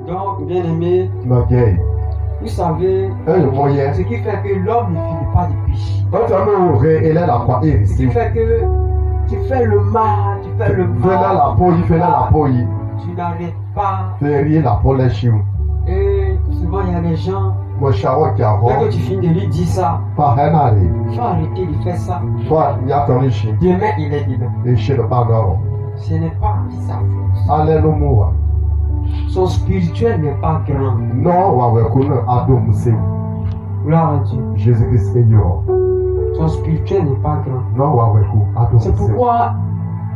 Donc, bien aimé, Nogay. vous savez, Moyen. ce qui fait que l'homme ne finit pas de pécher. Il est la quoi Ce qui ici. fait que tu fais le mal, tu fais le Fais la mal, peau, il fait la peau. tu n'arrêtes pas. Fais rien la peau les chiens. Et souvent, il y a des gens, Moi, Charles qui a dès que tu finis de lui dire ça, pas un arrêt. il faut arrêter de faire ça. Soit il y a ton chien. Demain, il est demain. Et chez le pardon. Ce n'est pas sa faute. Alléluia. Son spirituel n'est pas grand. Non, on va connaître Adam Moussé. Gloire à Dieu. Jésus-Christ Seigneur. Son spirituel n'est pas grand. Non, on va connaître Adam C'est Moussé. pourquoi,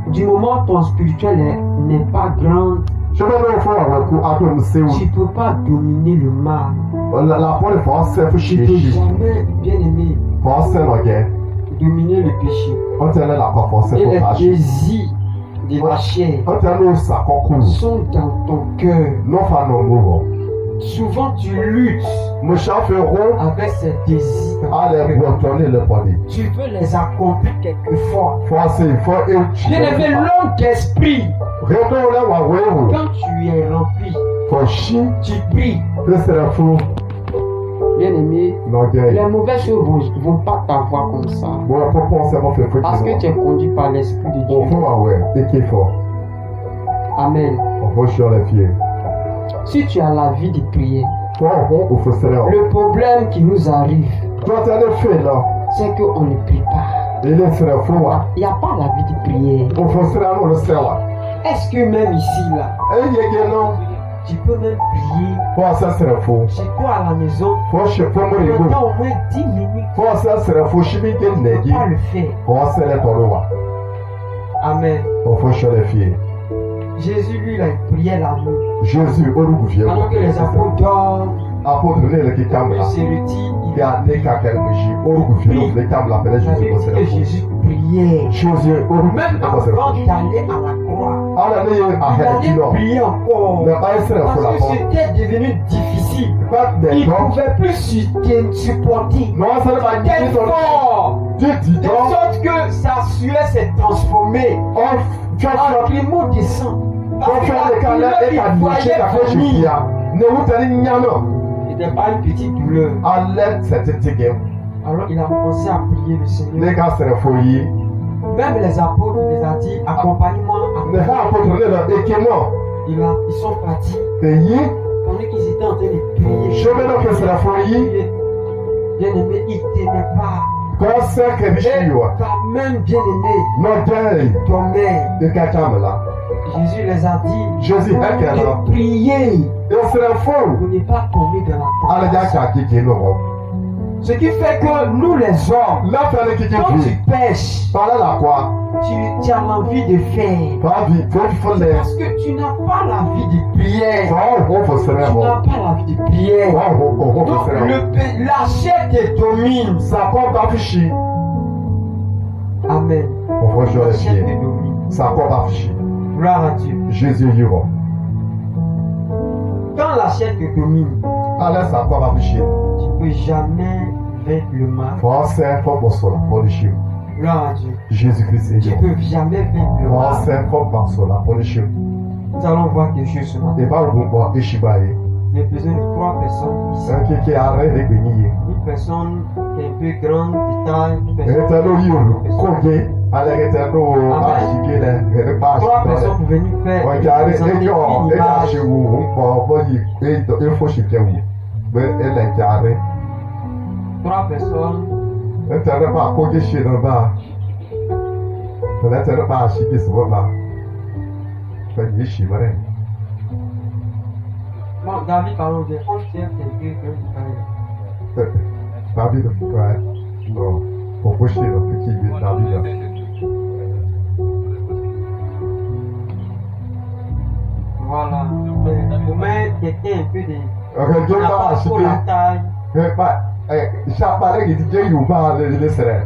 du moment où ton spirituel n'est pas grand, Je vais le faire avec Adam Moussé. tu ne peux pas dominer le mal. La peau est française, il faut Tu ne peux chier. jamais, bien aimé, Français, Nogay. dominer le péché. On t'a la quoi français Et pour les lâcher. désirs de la chair On t'a l'eau, ça, coco. sont dans ton cœur. Non, pas non, non. Souvent, tu luttes Mon chat fait rond. avec ces désirs. dans ton Allez, cœur. vous tourner le poli. Tu veux les accomplir quelquefois. Français, il faut Bien aimé, l'homme d'esprit, Retourne là, on va voir. quand tu es rempli, Faut chier. tu pries. C'est la fou. Bien aimé, Nogay. les mauvaises choses ne vont pas t'avoir comme ça. Bon, pour penser à mon fait Parce que tu es conduit par l'Esprit de on Dieu. va ouais. Et qui est fort. Amen. On va sur les pieds. Si tu as la vie de prier, Toi, on faut se faire. le problème qui nous arrive, Toi, tu as le fait là. c'est qu'on ne prie pas. Il est sur le fou. Il n'y a pas la vie de prière. On faut se faire, on le sait. Est-ce que même ici, là, Et il y a non. tu peux même prier Faut ça, c'est le fou. chez toi à la maison Faut mourir. pendant au moins 10 minutes? Faut ça, c'est le fou. Chimie qui est Tu ne négé. peux pas le faire. Faut se faire ton loi. Amen. On faut sur les pieds. Jésus, lui, il a prié la nuit. Jésus, on nous vient. Pendant que les apôtres dorment, Apôtre, le qui cambre il là. se retire. Il y a des cas qu'elle me dit. On nous vient. Le cambre l'appelle Ça veut Jésus. dire que Jésus priait. Jésus, on nous Même avant d'aller à la croix, allez, il allait prier encore. mais pas essayer de faire la Parce que porte. c'était devenu difficile. Pas Il des ne dons. pouvait plus supporter. Non, ça ne va pas C'était dire fort. Dieu dit De donc, sorte que sa sueur s'est transformée tu as en fait grumeaux de sang. quand tu as les câlins et ta bouche, ta fait chier. Ne vous tenez rien, non. C'était pas une petite douleur. Enlève cette tigre. Alors il a commencé à prier le Seigneur. Les gars, c'est le foyer. Même les apôtres, il les a dit, accompagne-moi. Ne pas apporter le équement. Ils sont partis. Payé. Pendant qu'ils étaient en train de prier. Je vais donc que c'est la foyer. Bien aimé, il ne t'aimait pas. Quand c'est que je suis, Ta même bien aimé non, gagne. dormait. De quelqu'un là. Jésus les a dit Jésus est qu'elle là. de prier Et c'est le faux. pour ne pas tomber dans la Allez, gars, tentation. qui est non. Ce qui fait que nous les hommes, Là, fallait qu'il y quand tu ait. pêches, Par là, la quoi. tu as l'envie de faire. Pas vie. Faut C'est les. parce que tu n'as pas la vie de prière. On faut se Tu faire. n'as pas la vie de prière. On Donc faut se faire. la chair te domine. Ça compte pas fichi. Amen. On va jouer La les chair te pieds. domine. Ça compte pas fichi. Gloire à Dieu. Jésus y va. Quand la chair te domine, Allez, ça compte pas fichi. tu ne peux jamais vaincre le mal. Français, faut bon sur la police. Gloire à Dieu. Jésus-Christ est Tu ne là. peux jamais vaincre le mal. Français, faut bon sur la police. Nous allons voir quelque chose ce matin. Et pas le bon bois, et chibaye. J'ai besoin de 3 personnes ici. C'est qui arrête de bénir. Une personne qui est un peu grande de taille. Une personne Éternel yolo, combien? Allez, éternel, achiqué, les pas 3 personnes pour venir faire Regardez, présenter et quand, une et là, image. chez vous, on va dire, il faut chiquer où? Mais elle est carrée. 3 personnes. Éternel, pas coller chez le bas. Éternel, pas chiquer ce moment-là. Fait que je suis vrai. Bon, David, pardon, j'ai 11 quelqu'un de taille. David, ouais. Non, pour pocher le petit David. Voilà. Pour mettre quelqu'un un peu de. Regarde Qui n'a pas pas trop la acheter. taille. Chaque balai qui dit qu'il y a le serait.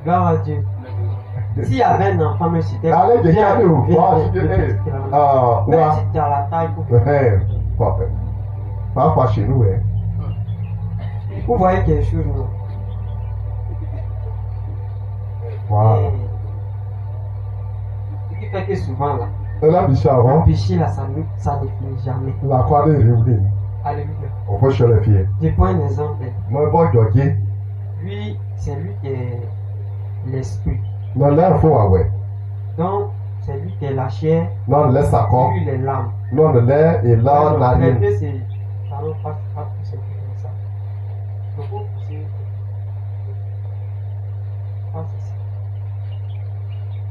Gloire à Dieu. S'il y avait un enfant, mais c'était. Allez, j'ai viens, gardé où? viens, Moi, viens, je viens, dis, viens. Même ouais. si tu as la taille, pour Pas chez nous, hein. vous voyez quelque chose, non? Voilà. Ce qui fait que souvent, là, Là, Bichard, Le péché, là, ça ne finit jamais. la croix de Réunion. Alléluia. On peut chez les filles. Je prends un exemple. Moi, bon, Georgie, Lui, c'est lui qui est l'esprit. non, là, il faut avoir. Donc, c'est lui qui est la chair. Non, laisse ça comme. Lui, il est l'âme. Non, le lait et là, Alors, la les ligne. deux, c'est. Pardon, pas pousser comme ça. Il faut pousser. Pas ici.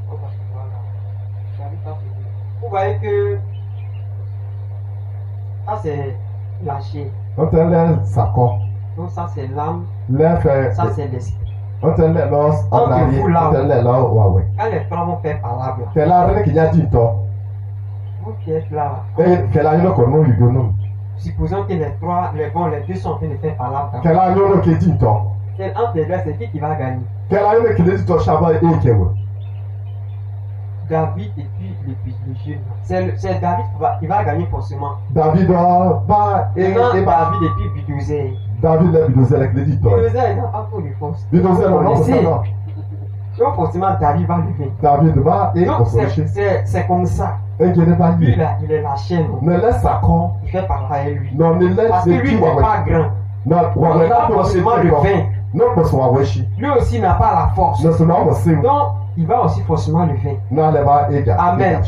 On va se voir là. J'arrive pas à poser. Vous voyez que. Ça, c'est la chair. On te lait ça comme. Donc, ça, c'est l'âme. Lait fait. Ça, c'est l'esprit. On te lait là, en Entre arrière. vous, là, On te lait là, ouais. Quand les trois vont faire palabre, C'est là, rien qu'il y a dit, toi. vous qui êtes là, Et c'est là, il y a qu'on lui donne. supposons que les trois, les deux sont en train de faire palabre. C'est là, il y a qui dit, toi. C'est entre les deux, c'est qui va gagner? C'est là, il y a qui dit, toi, Shabbat et Kewe. David et puis le jeune. C'est David qui va gagner forcément. David, bah, et Maintenant, bah. David et puis Bidouzé. David, là, Bidozel, avec les dit, toi. Bidouzé, il n'a pas trop de force. Bidozel, non, c'est ça. Donc forcément, David va lever. David, bah, et Donc on se réchit. c'est comme ça. Et qui n'est pas Lui, lié. là, il est la chaîne. Ne laisse ça comme. Il fait parler lui. Non, ne laisse Parce que lui n'est pas grand. Non, Il n'a pas forcément le vin. non, parce qu'on va voir chi. Lui aussi n'a pas la force. Non, c'est non, c'est Donc, il va aussi forcément le vin. non, les va égal. Amen.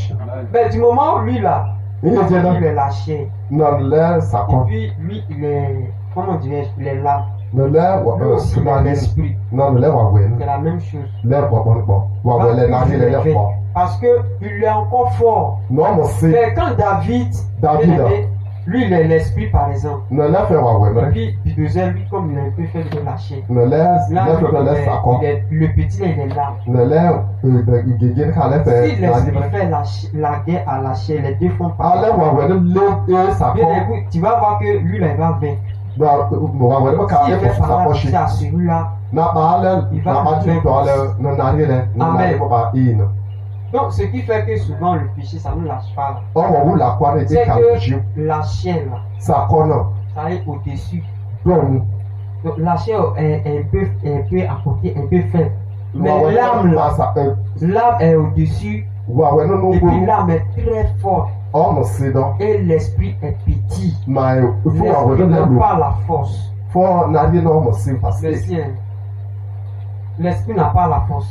Mais du moment où lui là, Il est bien là. il est lâché. Non, laisse ça Et comme. puis lui, il est, comment dirais-je, il est là. Ne laisse, Lui aussi, il a l'esprit. non, ne laisse, on va C'est la même chose. Laisse, bon. On va les narrer, les laisse pas. Parce que il est encore fort. Non, mais c'est. Mais quand David, David, lui, il est l'esprit par exemple. ne laisse, on va voir. Et puis, Bidozel, lui, comme il est un peu fait de lâcher. Ne laisse, Là, laisse, lui, laisse ça comme. le petit, là, il est là. Ne laisse, Guéguen, quand elle fait. Si l'esprit fait la guerre à lâcher, les deux font pas. Allez, on va voir, laisse ça Bien, comme. écoute, tu vas voir que lui, là, il va vaincre. On va voir, quand S'il elle fait fait ça parler approcher. à celui-là, Na ba Il va na ba faire tu to ale no na ri le no na ri ba in donc ce qui fait que souvent le péché, ça ne lâche pas. Là. o mo wu la kwa ne C'est ka que ju la chair, là, sa kono ça est au-dessus. don Donc la chair est un peu à côté, un peu faible. Mais wa l'âme, là, sa l'âme est au-dessus wa we no no et puis go l'âme est très forte o mo se don et l'esprit est petit. ma fu wa we L'esprit no n'a lo pas la force. fo na ri no mo se parce Le sien. L'esprit n'a pas la force.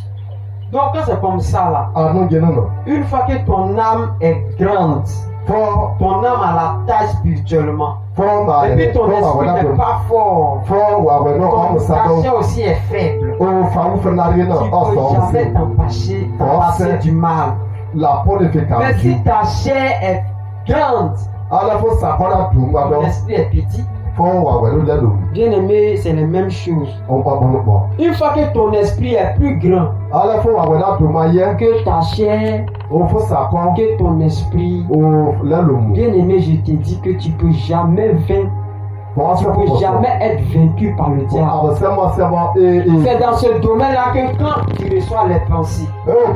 Donc quand c'est comme ça là, ah non gen no une fois que ton âme est grande, fo ton âme a la taille spirituellement, ma et puis ton wa esprit we n'est na pas fort, fo wa we no o mo sa ta do chair aussi est faible. o fa wu fe na ri no Tu o ne so peux o jamais se t'empasser du mal. la po de fe ka Mais ju si ta chair est grande, ala fo sa ko na du ma ton do esprit est petit. fo wa we no le lo Bien aimé, c'est les mêmes choses. on pa bon bon Une fois que ton esprit est plus grand ala fo wa we na du ma ye que ta chair, o fo sa ko que ton esprit, o le lo mu bien aimé, je te dis que tu peux jamais vaincre, bon tu ça peux jamais être vaincu par le diable. ah c'est moi C'est dans ce domaine-là que quand tu reçois les pensées, parce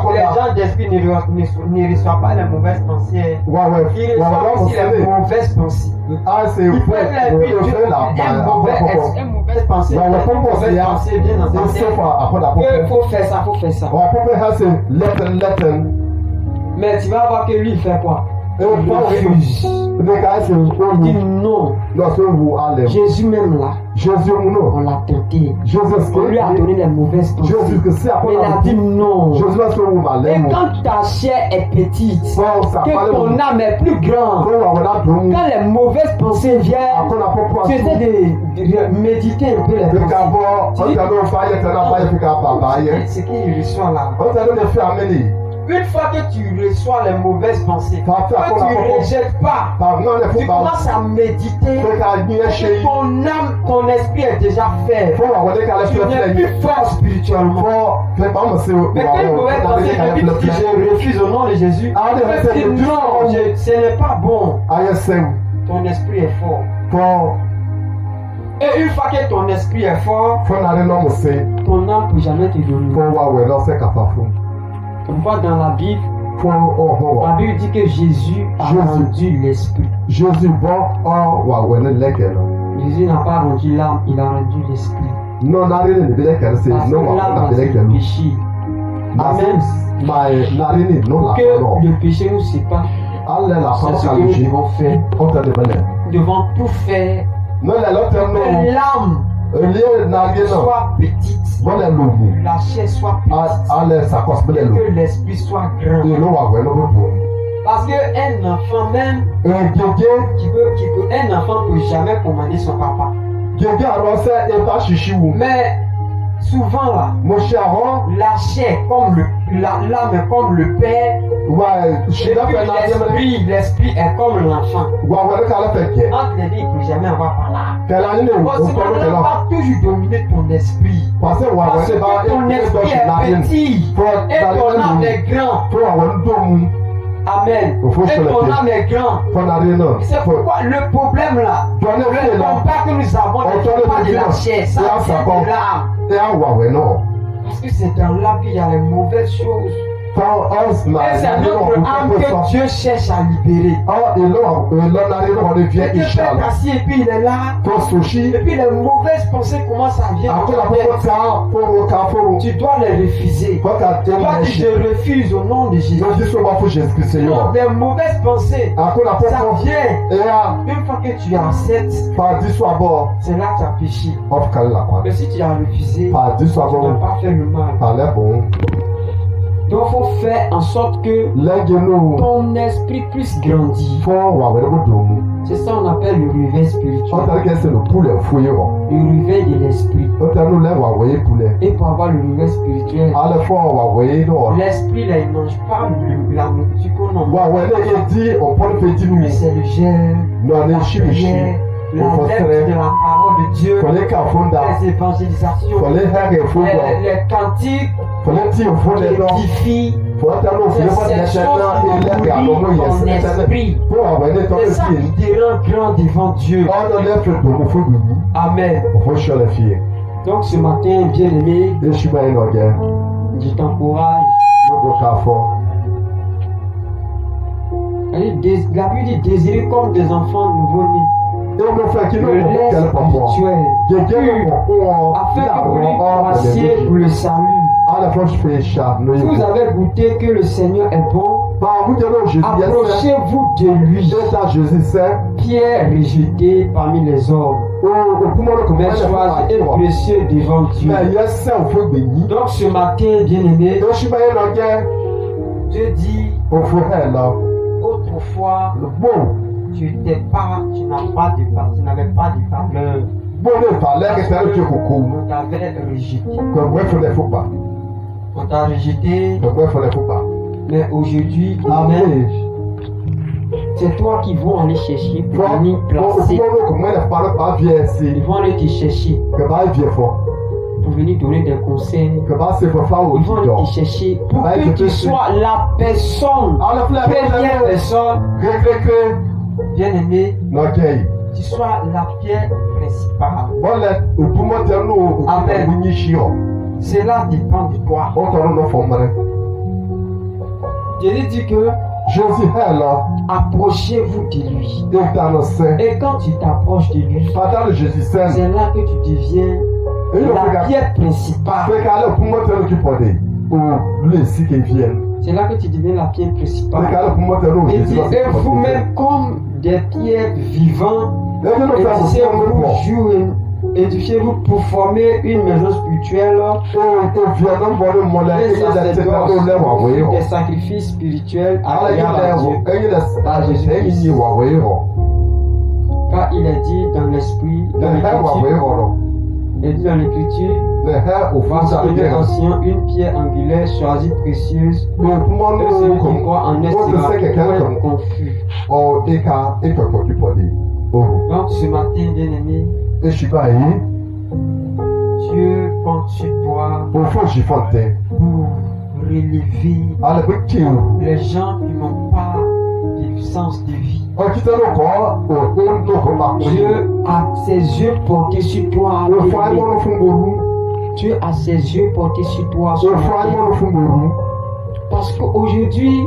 que les gens d'esprit ne reçoivent pas les mauvaises pensées. ouais Ils reçoivent aussi les mauvaises pensées. ah c'est Il faut vrai être une mauvaise pensée. ouais ouais pour penser Mauvaise pensée vient dans ta c'est tête. fois après la Il faut faire ça, faut faire ça. ouais pour faire c'est letten Mais tu vas voir que lui, il fait quoi? et Il refuse. ne ka c'est Il dit non. non c'est vous allez Jésus même là, Jésus mon on l'a tenté. Jésus On lui a donné les mauvaises pensées. Jésus que c'est après Mais il a dit non. Jésus est vous Et malais quand ta chair est petite, bon ça que ton âme est plus grande, quand les mauvaises pensées viennent, tu essaies de méditer un peu les pensées. Ce qu'il reçoit là. Une fois que tu reçois les mauvaises pensées, que tu ne rejettes pas, tu commences à méditer, que ton âme, ton esprit est déjà fait. Tu n'es plus fort spirituellement. Mais quand une mauvaise pensée te dit que je refuse au nom de Jésus, tu dis non, ce n'est pas bon. Ton esprit est fort. Et une fois que ton esprit est fort, ton âme ne peut jamais te donner. On voit dans la Bible, la Bible dit que Jésus a rendu l'esprit. Jésus Jésus n'a pas rendu l'âme, il a rendu l'esprit. non Parce que l'âme, c'est le péché. Amen. que le péché nous sépare. C'est ce que nous devons faire. Nous devons tout faire pour que l'âme soit petite, la chair soit petite, et que l'esprit soit grand. Parce qu'un enfant même, un enfant ne peut jamais commander son papa. Mais souvent là, la chair comme l'âme comme le père, et puis l'esprit est comme l'enfant. Entre les deux, il ne peut jamais avoir par là. Parce que tu ne pas toujours dominer ton esprit. Parce que ton esprit est petit et ton âme est grand. Amen. Et ton âme est grand. C'est pourquoi le problème là, le combat que nous avons n'est pas de la chair, ça c'est de l'âme. Parce que c'est dans l'âme qu'il y a les mauvaises choses. Et c'est notre âme que Dieu cherche à libérer. Et que Père assis et puis il est là. Et puis les mauvaises pensées commencent à venir. Tu dois les refuser. Tu dois dire je refuse au nom de Jésus. Donc les mauvaises pensées, ça vient. Une fois que tu acceptes, c'est là que tu as péché. Mais si tu as refusé, tu n'as pas fait le mal. Donc il faut faire en sorte que ton esprit puisse grandir. C'est ça qu'on appelle le réveil spirituel. Le réveil de l'esprit. Et pour avoir le réveil spirituel, l'esprit là il ne mange pas la nourriture qu'on en mange. C'est le jeûne, la prière, la lecture de la parole de Dieu, les évangélisations, les cantiques qui édifient. C'est ces choses qui nourrissent ton esprit. C'est ça qui te rend grand devant Dieu. Amen. Donc ce matin, bien-aimé, je t'encourage. La Bible dit désirer comme des enfants nouveau-nés. Le lait spirituel, afin que vous lui passiez pour le salut. Si vous avez goûté que le Seigneur est bon, approchez-vous de lui. Pierre rejeté parmi les hommes, mais choisi et précieux devant Dieu. Donc ce matin, bien-aimé, Dieu dit, autrefois, tu n'avais pas de valeur. On t'avait rejeté. On t'a rejeté. Mais aujourd'hui, amen, c'est toi qui vont aller chercher pour venir placer. Ils vont aller te chercher pour venir donner des conseils. Ils vont aller te chercher pour que tu sois la personne, première personne, bien aimé, tu sois la pierre principale. Amen. Cela dépend de toi. Jésus dit que approchez-vous de lui. Et quand tu t'approches de lui, c'est là que tu deviens la pierre principale. C'est là que tu deviens la pierre principale. Et dit, et vous-même comme des pierres vivantes, édifiez-vous pour former une maison spirituelle, des sacrifices spirituels agréables à Dieu, à Jésus-Christ. Car il est dit dans l'esprit, dans l'écriture, il dit dans l'écriture, voici ancien, une pierre angulaire choisie précieuse, et celui qui croit en est sera confus. Donc ce matin, bien-aimé, Dieu pense sur toi pour relever les gens qui n'ont pas de sens de vie. Dieu a ses yeux portés sur toi. Dieu a ses yeux portés sur toi. Parce qu'aujourd'hui,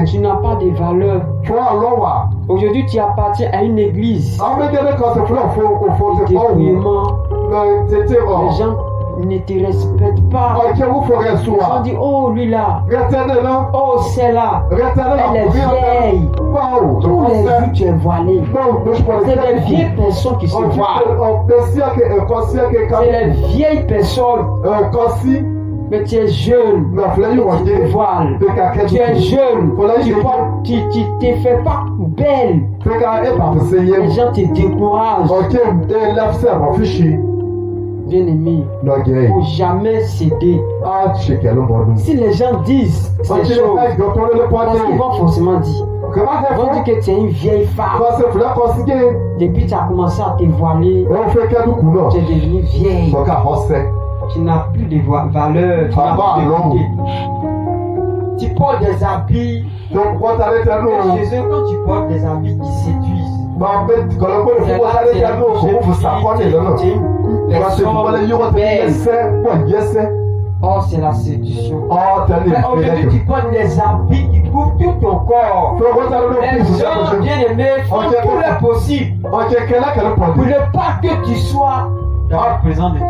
tu n'as pas de valeur. Aujourd'hui, tu appartiens à une église. Les gens ne te respectent pas. Ok, vous ferez Ils ont soir. dit, oh lui là, Retenez là. oh celle-là, Retenez là. elle est vieille. Wow. Tous les jours tu es voilé. C'est les vieilles personnes qui se voilent. C'est les vieilles personnes. Mais tu es jeune, tu te voiles. Tu es jeune, tu ne te fais pas belle. Les gens te découragent. Bien aimé, il ne faut jamais céder. Si les gens disent ces choses, parce qu'ils vont forcément dire. Ils vont dire que tu es une vieille femme. Depuis que tu as commencé à te voiler, tu es devenue vieille. Tu n'as plus de valeur. Tu n'as plus de beauté. Tu portes des habits. Chez eux, quand tu portes des habits qui séduisent, oh, c'est la séduction. Mais aujourd'hui, tu portes des habits qui couvrent tout ton corps. Les gens bien-aimés font tout le possible pour ne pas que tu sois dans le présent de Dieu.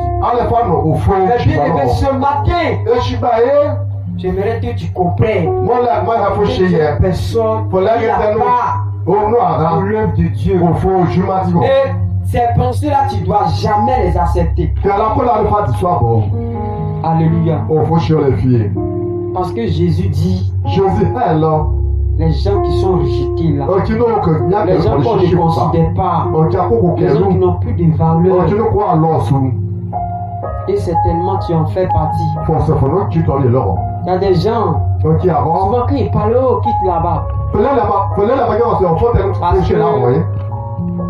Mais bien-aimé, ce matin, j'aimerais que tu comprennes que personne qui n'a pas l'œuvre de Dieu. Et ces pensées-là, tu ne dois jamais les accepter. Alléluia. Parce que Jésus dit, les gens qui sont rejetés là, les gens qu'on ne considère pas, les gens qui n'ont plus de valeur, et certainement tu en fais partie. Il y a des gens, souvent quand ils parlent, oh, quitte là-bas.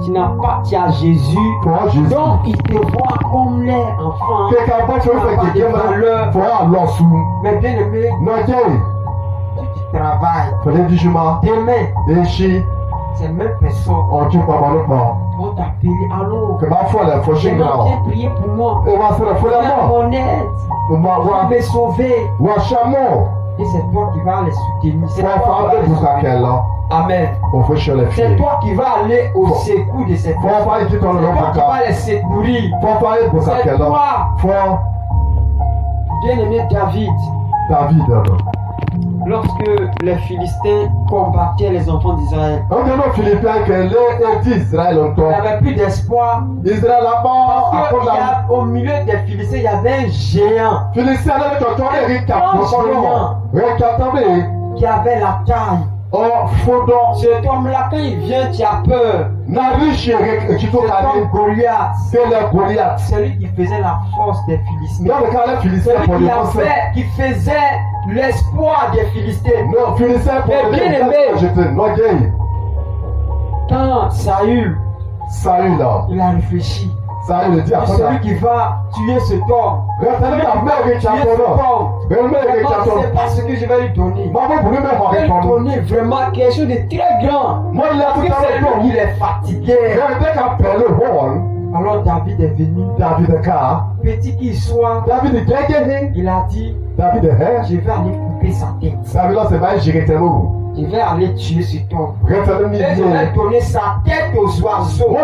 Tu n'as pas, tu as Jésus, donc il te voit comme les enfants. Tu n'as pas de valeur. Mais bien aimé, tu travailles. Demain, ces mêmes personnes vont t'appeler. Allô, j'aimerais prier pour moi. Viens mon aide. Viens me sauver. Et c'est toi qui vas les soutenir. C'est toi qui vas les sauver. Amen. C'est toi qui vas aller au secours de ces personnes. C'est toi qui vas les secourir. C'est toi. Bien-aimé David. Lorsque les Philistins combattaient les enfants d'Israël, il n'y avait plus d'espoir. Parce que au milieu des Philistins, il y avait un géant. Qui avait la taille. Cet homme-là, quand il vient, tu as peur. Cet homme Goliath, c'est lui qui faisait la force des Philistins. Celui qui faisait l'espoir des Philistins. Mais bien aimé, quand Saül, il a réfléchi. C'est celui qui va tuer cet homme. C'est pas ce que je vais lui donner. Je vais lui donner vraiment quelque chose de très grand. Parce que c'est lui qui est fatigué. Alors David est venu. Petit qu'il soit, il a dit, je vais aller couper sa tête. Je vais aller tuer cet homme. Et je vais donner sa tête aux oiseaux.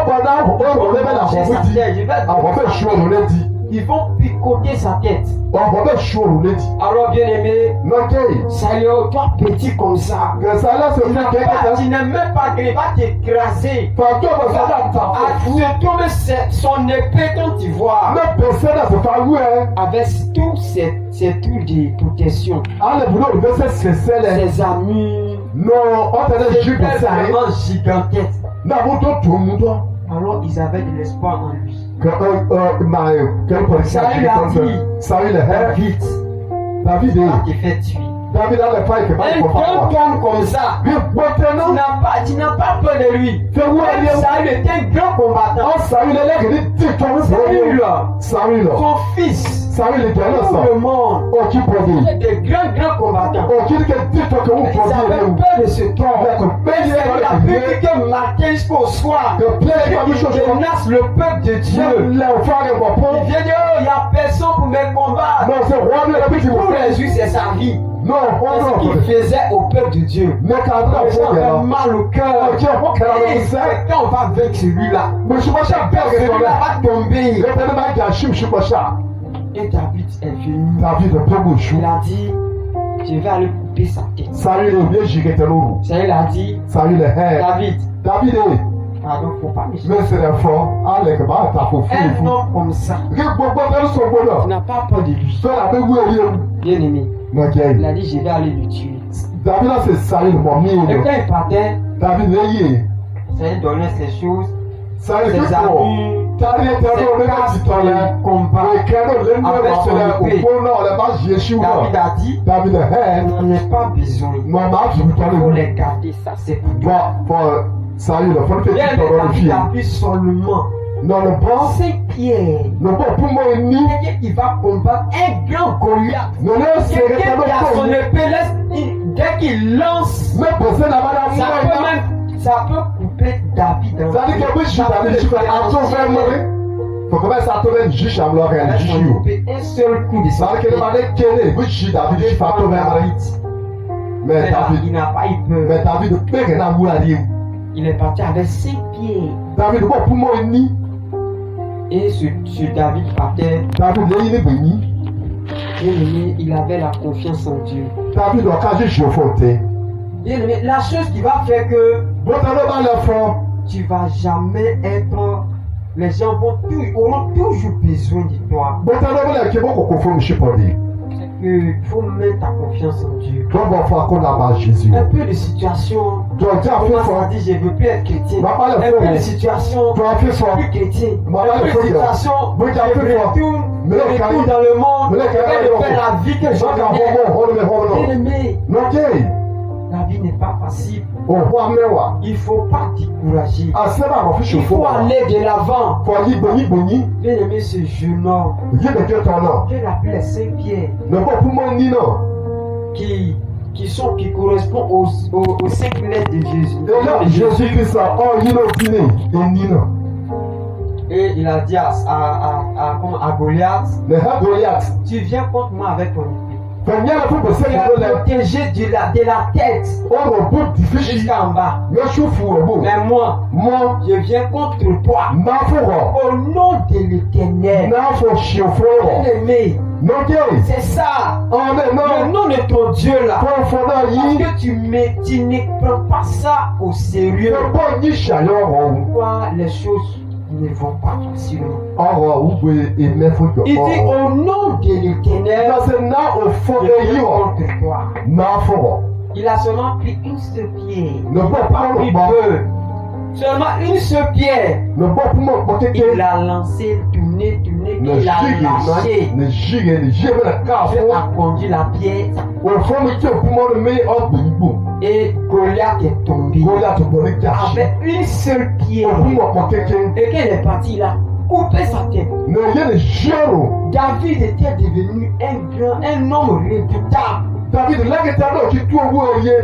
Ils vont picoter sa tête. Alors bien aimé, Salut, toi petit comme ça. Tu n'es même pas grave, il va t'écraser. Son épée quand tu vois. Avec tous ces trucs de protection. Ses amis. C'est vraiment gigantesque. Alors ils avaient de l'espoir en lui. Saül a dit, David qui fait tuer. Un grand homme comme ça, tu n'as pas peur de lui. Saül est un grand combattant. Saül, son fils, tout le monde, c'est des grands combattants. Ils avaient peur de ce homme. Il a pu que matin jusqu'au soir, il menace le peuple de Dieu. Il vient dire, oh, il n'y a personne pour me combattre. Tous les jours, c'est sa vie. Ce qu'il faisait au peuple de Dieu. Les gens avaient mal au cœur. Et quand on va vaincre celui-là, celui-là va tomber. Et David est venu. David Il a dit, je vais aller couper sa tête. Saül a dit, David, pardon, faut pas me un homme comme ça, tu n'as pas peur de lui. Bien aimé, il a dit, je vais aller le tuer. Et quand il partait, Saül donnait ses choses, ses amis, ses casques de combat avec son épée. David a dit, on n'en a pas besoin. Il faut les garder, ça c'est pour toi. David a pris seulement 5 pierres. Quelqu'un qui va combattre un grand Goliath. Quelqu'un qui a son épée, dès qu'il lance, ça peut couper David dans un seul coup de sa mais il n'a pas eu peur. Il est parti avec 5 pieds. Et ce David partait. Il avait la confiance en Dieu. Bien aimé, la chose qui va faire que tu ne vas jamais être. Les gens auront toujours besoin de toi. C'est qu'il faut mettre ta confiance en Dieu. Un peu de situation. On a dit je ne veux plus être chrétien. Un peu de situation. Je ne veux plus chrétien. Un peu de situation. Je retourne dans le monde. Je vais faire la vie que je connais. Bien aimé. La vie n'est pas facile. Il ne faut pas décourager. Il faut aller de l'avant. Bien aimé, ce jeune homme, Dieu appelle les 5 pierres qui correspondent aux 5 lettres de Jésus. Et il a dit à Goliath, tu viens contre moi avec ton épée. Tu es protégé de la tête jusqu'en bas. Mais moi, je viens contre toi. Au nom de l'Éternel. Bien-aimé, c'est ça. Le nom de ton Dieu là. Parce que tu ne prends pas ça au sérieux. Pourquoi les choses ne vont pas facilement? Il dit au nom de l'Éternel, je viens contre toi. Il a seulement pris une seule pierre. Pas pris deux. Seulement une seule pierre. Il l'a lancé, tourné, il a lâché. Dieu a conduit la pierre. Et Goliath est tombé avec une seule pierre. Et quand il est parti, il a coupé sa tête. David était devenu un homme redoutable.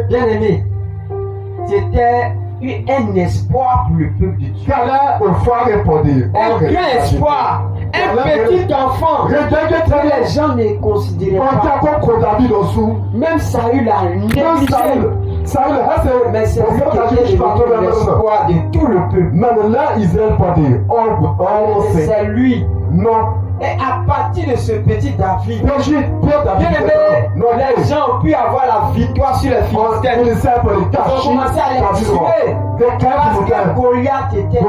Bien aimé, c'était un espoir pour le peuple de Dieu. Un grand espoir. Un petit enfant que les gens ne considéraient pas. Même Saül a négligé. Mais c'est l'espoir de tout le peuple. C'est lui. Et à partir de ce petit David, bien aimé, les gens ont pu avoir la victoire sur les Philistins. Ils ont commencé à les tuer. Parce que Goliath était.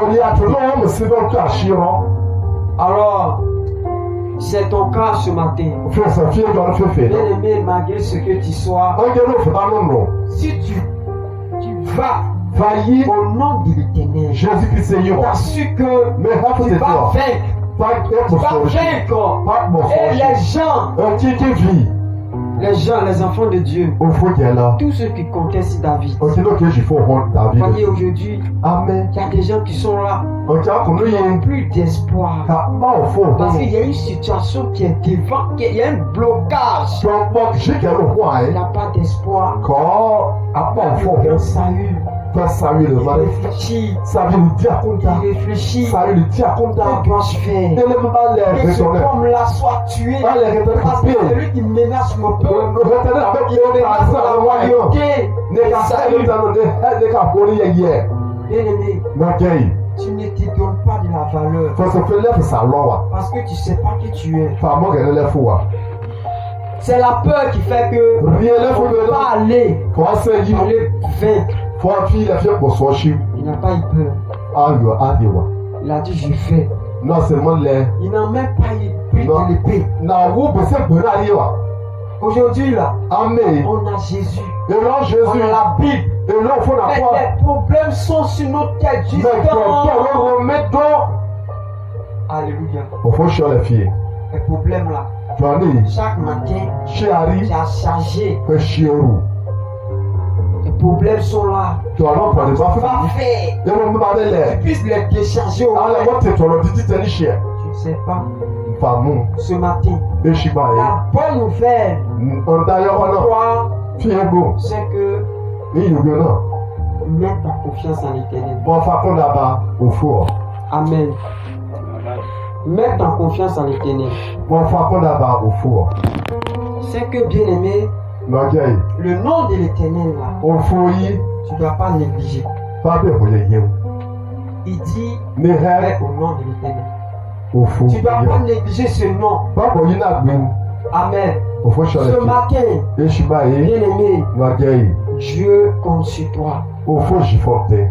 Alors, c'est ton cas ce matin. Bien aimé, malgré ce que tu sois, si tu vas au nom de l'Éternel, tu as su que tu vas vaincre. Et les gens, les enfants de Dieu, tous ceux qui contestent David, voyez aujourd'hui, il y a des gens qui sont là, qui n'ont plus d'espoir. Parce qu'il y a une situation qui est devant, il y a un blocage. Il n'a pas d'espoir. Saül, il réfléchit. Il réfléchit. Que dois-je faire? Que ce homme-là soit tué. Parce que celui qui menace mon peuple, il menace la royauté de Saül. Bien-aimé, tu ne te donnes pas de la valeur. Faut se faire lève sa loi. Parce que tu sais pas qui tu es. Pas moi qui lève foi. C'est la peur qui fait que Rien ne on ne peut pas aller Faut essayer. vaincre. Faut appuyer la fière pour son chien. Il n'a pas eu peur. Il a dit je fais. Non seulement les. Il n'a même pas eu pris de l'épée. Na vous pensez que là. Aujourd'hui là, Amen. on a Jésus. Et là On Jésus. a la Bible. Et là il faut la Mais foi. les problèmes sont sur nos têtes. Mais quand on remet dans. Alléluia. Il faut chier les filles. Les problèmes là. Tu en es. Chaque matin, Chéri. tu as chargé. Fais chier où. Les problèmes sont là. Tu en as pour les Va enfants. faire. Et on me parlait Tu les. puisses les décharger au Allez, moins. moi t'es toi le dit t'es chien. Tu ne sais pas. Pardon. Ce matin, Et Shiba. la bonne nouvelle On d'ailleurs pour on a. toi, Fiego. c'est que Et il y a non. mets ta confiance en l'Éternel. Bon, enfin qu'on là-bas au four. Amen. Mets ta confiance en l'Éternel. Bon, enfin qu'on là-bas au four. C'est que, bien aimé, L'orgueil. le nom de l'Éternel là, Au foyer. tu ne dois pas négliger. Pas bien pour les gueux. Il dit, Mais mets au nom de l'Éternel. au four. Tu ne dois pas négliger ce nom. Pas pour y aller. Amen. Au four, je suis Ce matin, Et Shiba. bien aimé, L'orgueil. Dieu compte sur toi. Au four, j'y fontais.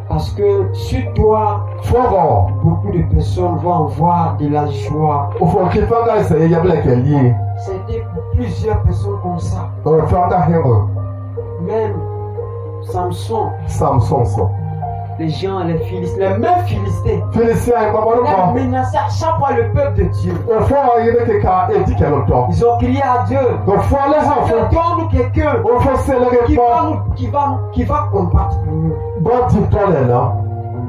Parce que sur toi, Fort. beaucoup de personnes vont avoir de la joie. Au four, qui fait qu'à essayer, il y a bien qu'elle lié. C'était plusieurs personnes comme ça. Au four, t'as rien. Même Samson, Samson, ça. les gens, les Philistins, les mêmes Philistins, Félicien, et comment le ils voir? menaçaient à chaque fois le peuple de Dieu. Au four, il y a quelqu'un qui dit qu'elle entend. Ils ont crié à Dieu. Au four, les enfants. Donne-nous quelqu'un Au four, c'est le qui repas. va combattre pour nous. Bon, dis-toi là.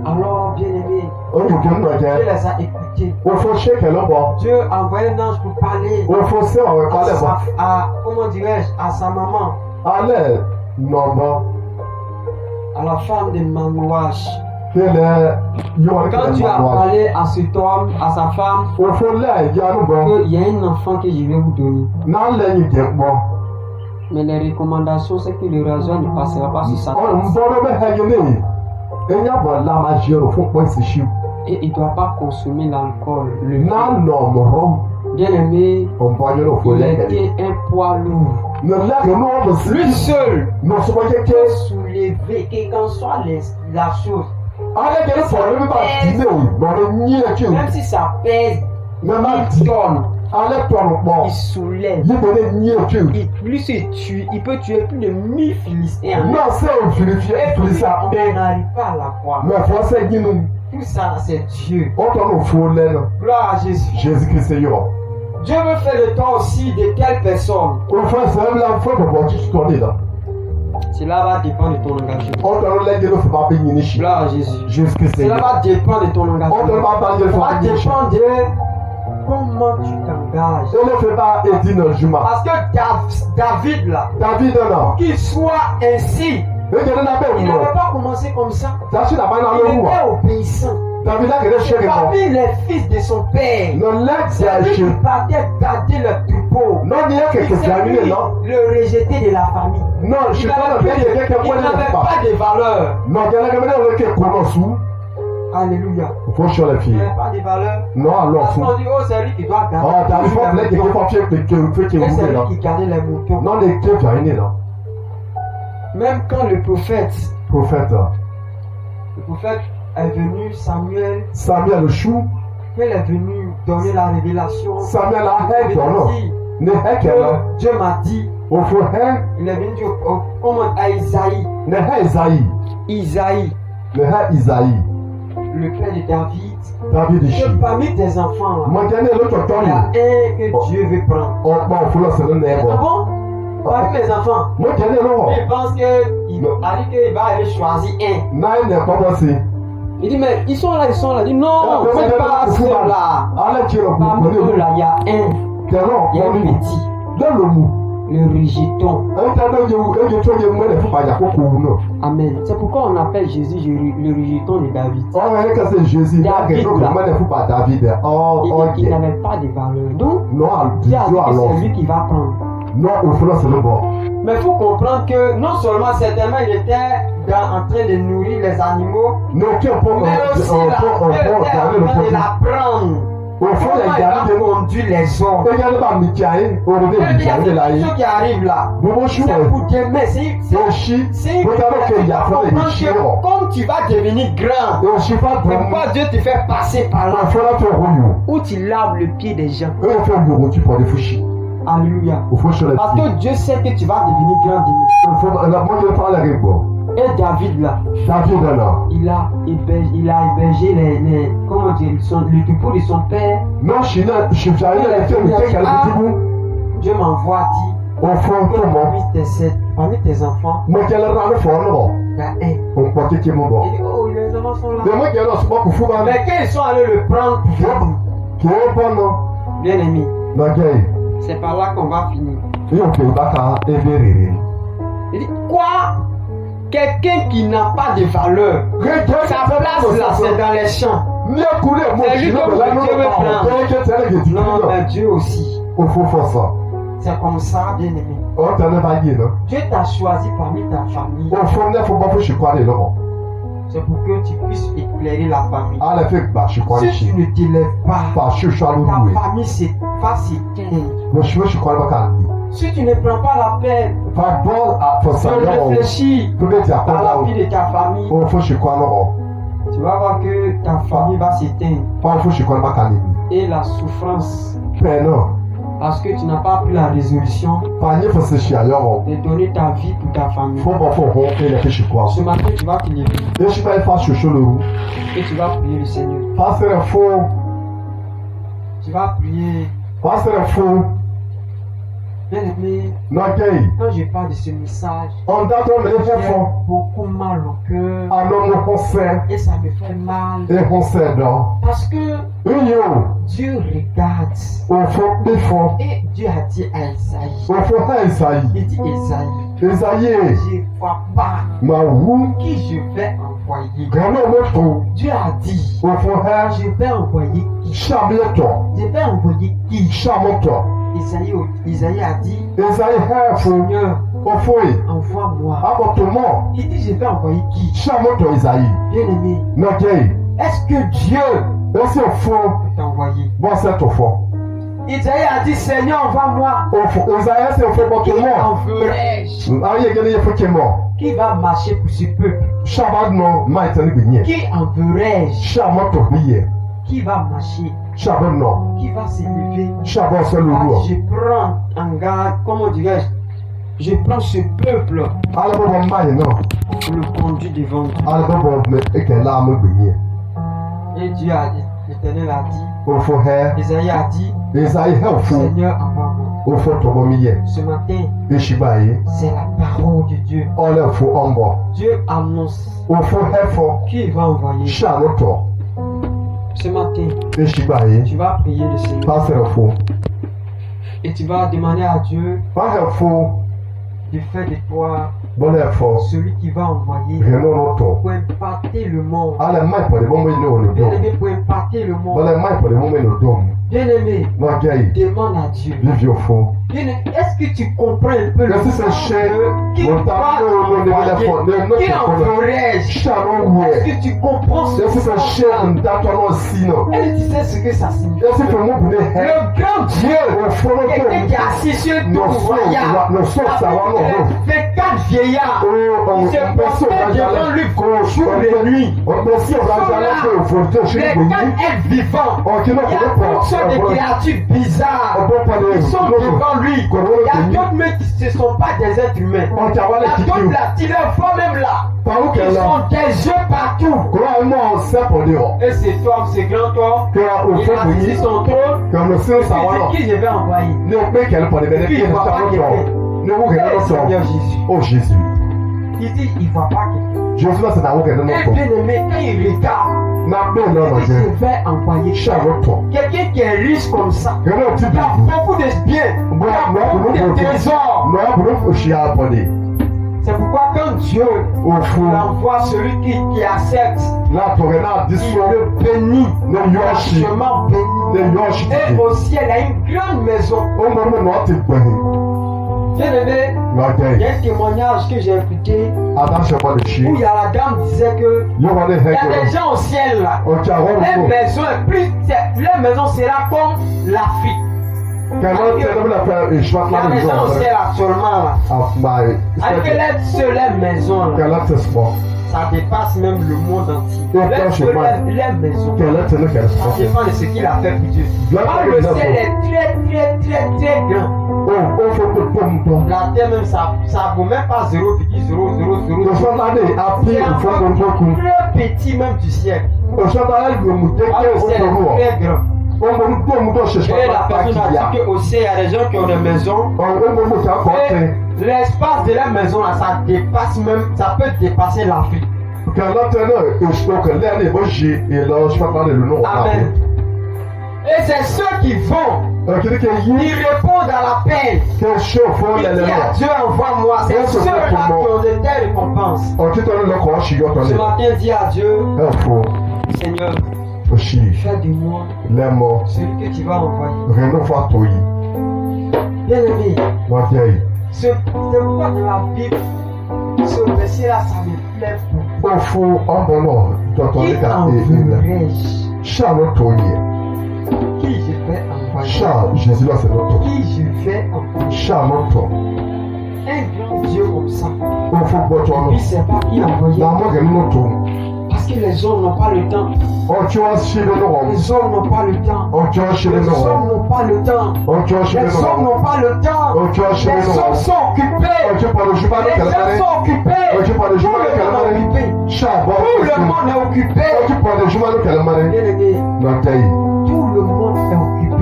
Alors, bien aimé, Au lieu de nous, Dieu regarde. les a écoutés. Au four, chez qu'elle en voit. Dieu a envoyé un ange pour parler Au four, c'est on va parler. comment dirais-je, à sa maman, Allez, non, bon. à la femme de Manouach. Quel est. Quand tu as parlé à cet homme, à sa femme, Au fond, là, il y a un bon. qu'il y a un enfant que je vais vous donner. Non, là, il y a un bon. Mais les recommandations, c'est que le rasoir ne passera pas sur sa On tête. va me régler. Il y a bon, la magie, au fond, point, c'est chiant. Et il ne doit pas consommer l'alcool. Le Non, non, non. bien aimé, On va y aller au fond, il là. était un poids lourd. Non, là, non, on va se Lui seul non, c'est pas peut quelqu'un. soulever, quelle qu'en soit la chose. Allez, quel est le problème? Pas dîner, dans le nier, tu Même si ça pèse même à 10 10 tonnes, allez, toi, le bon. il soulève. Il est nier, tu Lui, il peut tuer plus de 1000 Philistins. non, c'est un philistien, Et puis, philistien. on n'arrive pas à la croire. Mais français, dit nous. Tout ça, c'est Dieu. On tourne au fond, là. Gloire à Jésus. Jésus-Christ, Seigneur. Dieu veut faire de toi aussi de quelle personne. Au fond, c'est même la fois de voir tu tournes là. Cela va dépendre de ton engagement. On tourne là, il faut pas payer ni chier. Gloire à Jésus. Jésus-Christ, Cela Seigneur. va dépendre de ton On tourne engagement. pas payer, il Ça faut va pas payer. dépendre de comment tu t'engages. On ne fait pas Edine le jument. Parce que David, là, David, non. qu'il soit ainsi, Et il y a un appel, il non. n'avait pas commencé comme ça. Ça, c'est la bonne Il année, était obéissant. David a créé chez moi. Parmi les fils de son père, Non, là, c'est c'est lui chez. qui partait garder le troupeau. Non, il y a quelques C'est années, lui non. le rejeté de la famille. Non, je suis Il pas n'avait dans plus le de- bien, quelqu'un il n'avait pas de valeur. Non, il y a quelqu'un qui est sous. Alléluia. Il faut chier les Il filles. n'avait pas de valeur. Non, alors, Parce fou. qu'on dit, oh, c'est lui qui doit garder. Oh, t'as vu, là, il y a quelqu'un qui Et est c'est là. lui qui gardait les moutons. Non, les qui est rien là. Même quand le prophète est venu, Samuel le chou, quand il est venu donner la révélation, Samuel a il hé, non. a dit Ne hé que là. que Dieu m'a dit, Au fond, hé, il est venu dire au monde à Isaïe. ne hé Isaïe. Isaïe, Ne hé Isaïe. le père de David, David que ici. parmi tes enfants, là, Moi, j'en ai l'autre il y a temps. un que Dieu veut prendre. On va au c'est le nez. Ah bon? Parmi mes enfants, Moi, j'en ai l'autre. il pense qu'il a dit qu'il va aller choisir un. Naï n'est pas passé. Il dit, mais ils sont là. Il dit, non, c'est pas ceux-là. Allez, tu le Parmi eux, là, il y a un. T'es non, Il y a un on lui. petit, Dans le mou. le rejeton. Un tas de gens, un tas de gens, il faut pas y avoir beaucoup, non. Amen. C'est pourquoi on appelle Jésus le rejeton de David. Oh, mais quand c'est Jésus, il y a quelque chose, il ne faut pas David. Oh, Il ok. n'avait pas de valeur. Donc, Non, Dieu a dit Dieu que alors. c'est lui qui va prendre. Non, au fond, c'est le bon. Mais il faut comprendre que non seulement certainement il était en train de nourrir les animaux, Donc, mais aussi de la prendre. au fond, Comment il va conduire les hommes. il y a des gens qui arrivent, au Il y a début, il y a des choses qui arrivent là. C'est pour demain. C'est une comprendre que comme tu vas devenir grand, c'est pourquoi Dieu te fait passer par là. Où tu laves le pied des gens. Alléluia. Parce que Dieu sait que tu vas devenir grand demain. Et David là, il a hébergé les comment dire, le troupeau de son père. Dieu m'envoie dit, parmi tes enfants, il y a un. Il dit, oh, les enfants sont là. Mais quand ils sont allés le prendre pour bien aimé, c'est par là qu'on va finir. Il dit, quoi? Quelqu'un qui n'a pas de valeur, sa place là, c'est dans les champs. C'est lui que Dieu veut prendre. Non, mais Dieu aussi. C'est comme ça, bien aimé. Dieu t'a choisi parmi ta famille. C'est pour que tu puisses éclairer la famille. Si tu ne t'élèves pas, ta famille va s'éteindre. Si tu ne prends pas la peine de réfléchir à la vie de ta famille, tu vas voir que ta famille va s'éteindre. Et la souffrance, parce que tu n'as pas pris la résolution de donner ta vie pour ta famille. Ce matin, tu vas te lever et tu vas prier le Seigneur. Tu vas prier. Bien aimé, quand je parle de ce message, j'ai beaucoup mal au cœur et ça me fait mal parce que Dieu regarde et Dieu a dit à Isaïe, il dit Isaïe, je ne vois pas qui je vais envoyer. Dieu a dit, je vais envoyer qui? Je vais envoyer qui? Isaïe a dit, Seigneur, envoie-moi. Il dit, je vais envoyer qui? Bien aimé, est-ce que Dieu peut t'envoyer? Isaïe a dit, Seigneur, envoie-moi. Qui enverrai-je? Qui va marcher pour ce peuple? Qui enverrai-je? Qui va marcher? Qui va s'élever? Je prends en garde, comment dirais-je? Je prends ce peuple pour le conduire devant Dieu. Et Dieu a dit, l'Éternel a dit, Isaïe a dit, Seigneur, envoie-moi. Ce matin, c'est la parole de Dieu. Dieu annonce qui va envoyer. Ce matin, tu vas prier le Seigneur et tu vas demander à Dieu de faire de toi celui qui va envoyer pour impacter le monde. Bien aimé, pour impacter le monde. Bien aimé, demande à Dieu. Bien aimé, est-ce que tu comprends un peu le sens de qui va envoyer? Qui enverrai-je? Est-ce que tu comprends ce sens? Elle disait ce que ça signifie. Le grand Dieu, quelqu'un qui est assis sur tout royal, avec 24 vieillards, ils se portaient devant lui jour et nuit. Ils sont là, les 4 êtres vivants. Il y a toutes sortes de créatures bizarres. Ils sont devant lui. Il y a d'autres mais qui ne sont pas des êtres humains. Il y a d'autres là, qui leur font même là. Ils ont des yeux partout. Et c'est toi, c'est grand toi. Il a assis son trône. Il dit qui je vais envoyer. Et puis il ne voit pas quelqu'un. Seigneur Jésus. Oh Jésus. Il dit il ne voit pas quelqu'un. Jésus là c'est dans aucun Et bien aimé, quand il regarde, il dit je vais envoyer quelqu'un qui est riche comme ça. Il y a beaucoup de biens. Il y a beaucoup de trésors. C'est pourquoi quand Dieu envoie celui qui accepte, il le bénit, largement béni. Et au ciel, il y a une grande maison. Bien aimé, il y a un témoignage que j'ai écouté où il y a la dame disait que il y a des gens au ciel là. Les maisons sera comme l'Afrique. La maison au ciel actuellement là. Avec les maisons là. Ça dépasse même le monde entier. Les maisons. Ça dépend de ce qu'il a fait pour Dieu. Le ciel est très grand. La terre même, ça vaut même pas 0,0000. C'est très petit même du ciel. Le ciel est très grand. Et la personne a dit qu'au ciel, il y a des gens qui ont des maisons. Et l'espace de la maison, là, ça dépasse même, ça peut dépasser l'Afrique. Amen. Et c'est ceux qui vont, ils répondent à l'appel. Ils disent à Dieu, envoie-moi. C'est ceux-là qui ont de telles récompenses. Ce matin, dis à Dieu, Seigneur, fais de moi celui que tu vas envoyer. Bien aimé, ce pourquoi dans la Bible, ce verset-là, ça me plaît beaucoup. Qui enverrai-je? Qui je vais envoyer? Jésus là c'est notre Qui je vais envoyer? Un grand Dieu comme ça. Il ne sait pas qui envoyer. Parce que les hommes n'ont pas le temps. Les hommes n'ont pas le temps. Les hommes n'ont pas le temps. Les hommes n'ont pas le temps. Les hommes sont occupés. Les hommes sont occupés. Tout le monde est occupé. Tout le monde est occupé.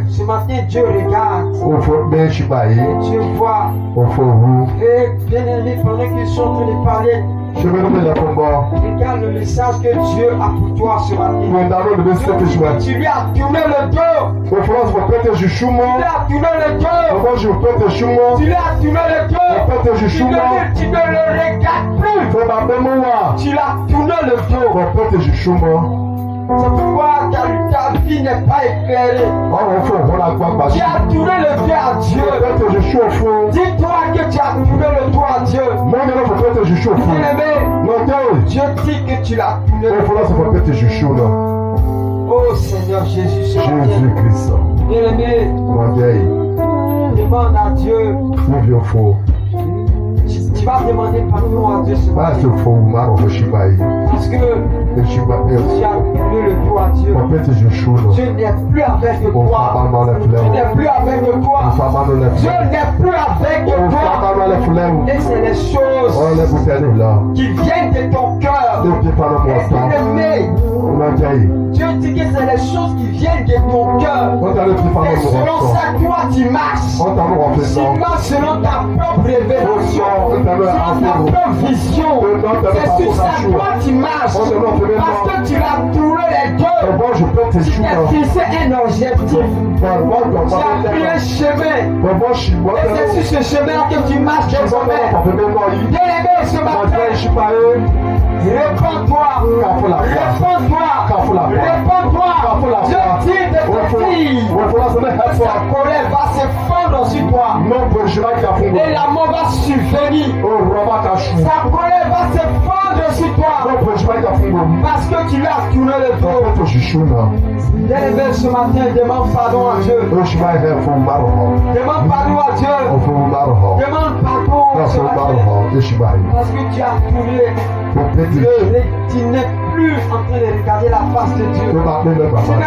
Ce matin, Dieu regarde. Et Dieu voit. Et bien aimé, pendant qu'ils sont en train de parler, regarde le message que Dieu a pour toi ce matin. Tu lui as tourné le dos. Tu lui as tourné le dos. Tu lui as tourné le dos. Tu ne le regardes plus. Tu l'as tourné le dos. C'est pourquoi ta vie n'est pas éclairée. Tu as tourné le dos à Dieu. Dis-toi que tu as tourné le dos à Dieu. Bien-aimé, Dieu dit que tu l'as tourné le dos. Oh Seigneur Jésus, Jésus-Christ. Bien-aimé, demande à Dieu. Tu vas demander pardon à Dieu ce matin. Parce que tu as tourné le dos à Dieu. Dieu n'est plus avec toi. Dieu n'est plus avec toi. Dieu n'est plus avec toi. Et c'est les choses qui viennent de ton cœur. Bien-aimé, Dieu dit que c'est les choses qui viennent de ton cœur. Et selon ça, toi tu marches. Tu marches selon ta propre révélation. Selon ta propre vision. C'est sur ça que toi tu marches. Parce que tu l'as tourné les deux. Tu t'es fixé un objectif. Tu as pris un chemin. Et c'est sur ce chemin que tu marches désormais. Bien-aimé, ce matin, réponds-toi. Réponds-toi. Réponds-toi. Dieu dit de ta fille que sa colère va se fondre sur toi. Et la mort va survenir. Sa colère va se fondre sur toi. Parce que tu lui as tourné le dos. Bien-aimé, ce matin, demande pardon à Dieu. Demande pardon à Dieu. Demande pardon ce matin. Parce que tu as tourné. Tu n'es plus en train de regarder la face de Dieu. Tu n'es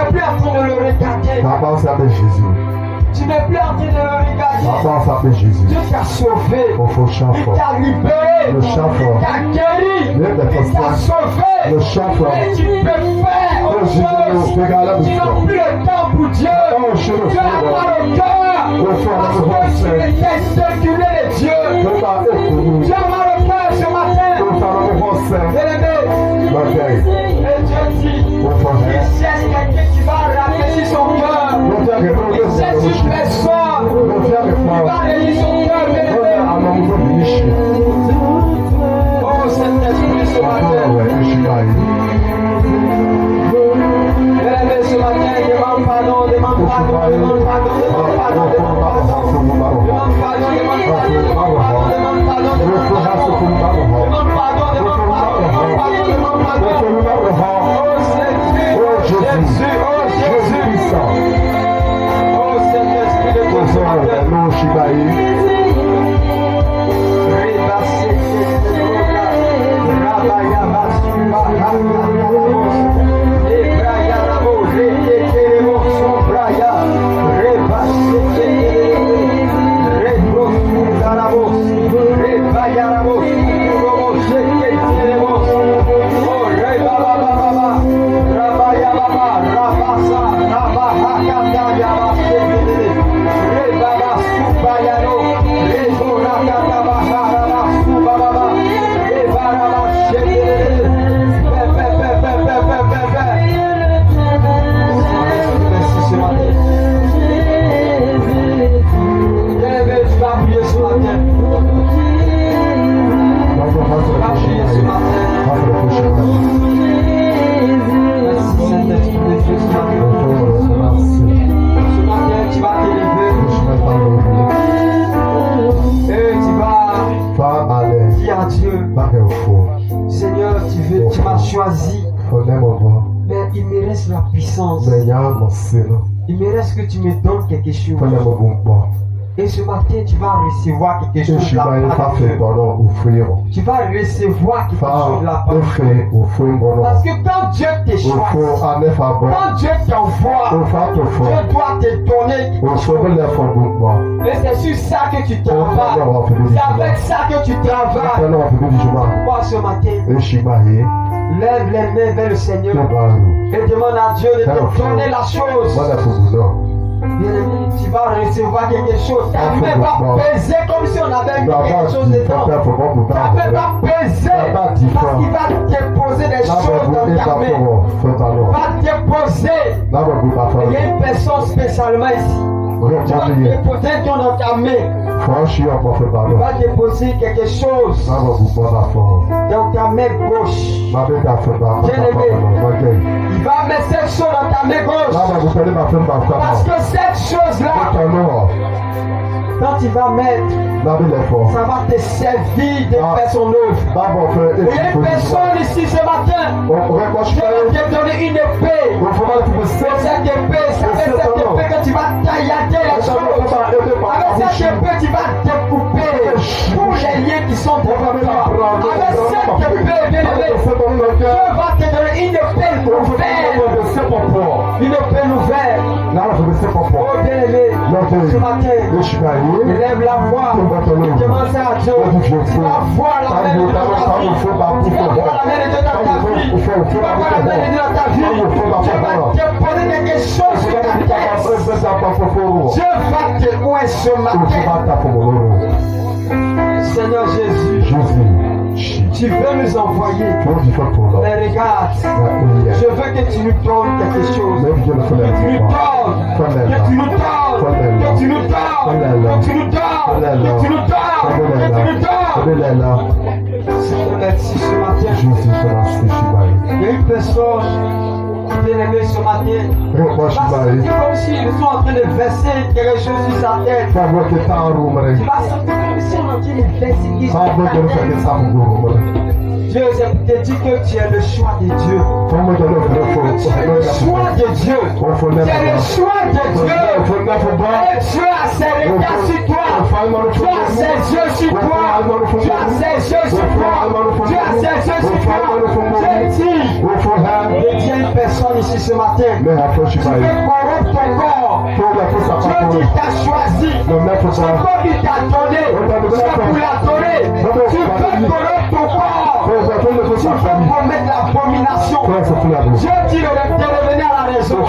plus en train de le regarder. Tu n'es plus en train de le regarder. Dieu t'a sauvé. Il t'a libéré. Il t'a guéri. Il t'a sauvé. Et tu peux faire autre chose. Tu n'as plus le temps pour Dieu. Tu n'as pas le cœur. Parce que tu étais circulé les dieux. Tu as mal au cœur ce matin. Et Dieu dit, il cherche quelqu'un qui va rafraîchir son cœur. Il cherche une personne qui va rafraîchir son cœur. Oh, cet esprit ce matin. Bien-aimé, ce matin, demande pardon, demande pardon, demande pardon, demande pardon, demande pardon. Demande pardon, demande pardon, demande pardon, demande pardon, demande pardon. Demande pardon, demande pardon, demande pardon, demande pardon. Oh Jésus, Jésus, oh Jésus. Oh Saint-Esprit de Dieu, ce matin. Tu m'as choisi, mais il me reste la puissance. Il me reste que tu me donnes quelque chose. Et ce matin, tu vas recevoir quelque chose de la part de Dieu. Tu vas recevoir quelque chose de la part de Dieu. Parce que quand Dieu te choisit, quand Dieu t'envoie, Dieu doit te donner quelque chose. Et c'est sur ça que tu travailles. C'est avec ça que tu travailles. Pourquoi ce matin, lève les mains vers le Seigneur et demande à Dieu de te donner la chose. Bien-aimé, tu vas recevoir quelque chose. Ta main va peser comme si on avait mis quelque chose dedans. Ta main va peser parce qu'il va déposer des choses dans ta main. Va déposer. Il y a une personne spécialement ici. Tu vas déposer dans ta main. Il va déposer quelque chose dans ta main gauche. Bien-aimé, il va mettre cette chose dans ta main gauche. Parce que cette chose-là, quand tu vas mettre, ça va te servir de faire son œuvre. Il y a une personne ici ce matin, je vais te donner une épée. Cette épée, c'est cette épée que tu vas taillader les choses. Avec cette épée, tu vas découper tous les liens qui sont devant toi. Avec cette épée, bien-aimé, Dieu va te donner une épée nouvelle. Une épée nouvelle. Oh bien-aimé, ce matin, élève la voix, demande ça à Dieu. Tu vas voir la main de Dieu dans ta vie. Tu vas voir la main de Dieu dans ta vie. Tu vas voir la main de Dieu dans ta vie. Dieu va te poser quelque chose sur ta tête. Dieu va te louer ce matin. Seigneur Jésus, tu veux nous envoyer. Mais regarde, je veux que tu nous donnes quelque chose. Que tu nous donnes. Que tu nous donnes. Que tu nous donnes. Que tu nous donnes. Que tu nous donnes. Que tu nous donnes. Seigneur, merci ce matin. Il y a une personne bien-aimée ce matin. C'est comme s'ils sont en train de verser quelque chose sur sa tête. Tu vas sentir comme si on est en train de verser quelque chose sur ta tête. Dieu te dit que tu es le choix de Dieu. Tu es le choix de Dieu. Tu es le choix de Dieu. Et Dieu a ses regards sur toi. Tu as ses yeux sur toi. Tu as ses yeux sur toi. Tu as ses yeux sur toi. Dieu dit, il y a une personne ici ce matin. Tu veux corrompre ton corps. Dieu dit t'a choisi. Ce corps qu'il t'a donné, c'est pour l'adorer. Tu veux corrompre ton corps. Tu veux commettre l'abomination. Dieu dit de revenir à la raison.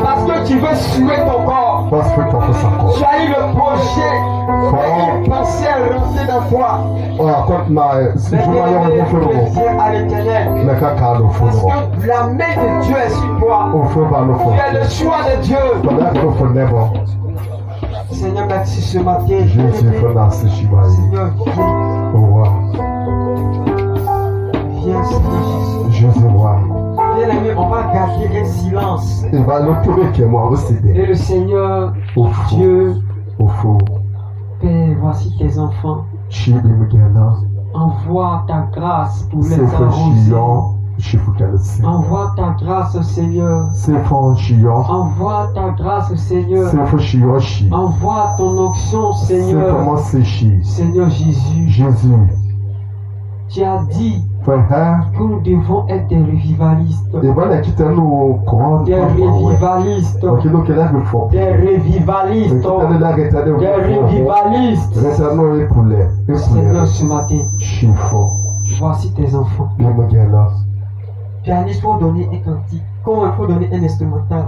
Parce que tu veux suer ton corps. Tu as eu le projet et une pensée rentrer dans toi. Mais plaisir à l'éternel. Parce que la main de Dieu est sur toi. Tu es le choix de Dieu. Seigneur, merci ce matin. Seigneur, viens, Seigneur Jésus. Bien-aimé, on va garder un silence. Et Et le Seigneur, Dieu, Père, voici tes enfants. Envoie ta grâce pour les arroser. Envoie ta grâce, Seigneur. Envoie ta grâce, Seigneur. Envoie ton onction, Seigneur. Seigneur Jésus. Tu as dit que nous devons être des revivalistes. Des revivalistes. Des revivalistes. Des revivalistes. Seigneur, ce matin, voici tes enfants. Pianiste, il faut donner un cantique. Comment il faut donner un instrumental?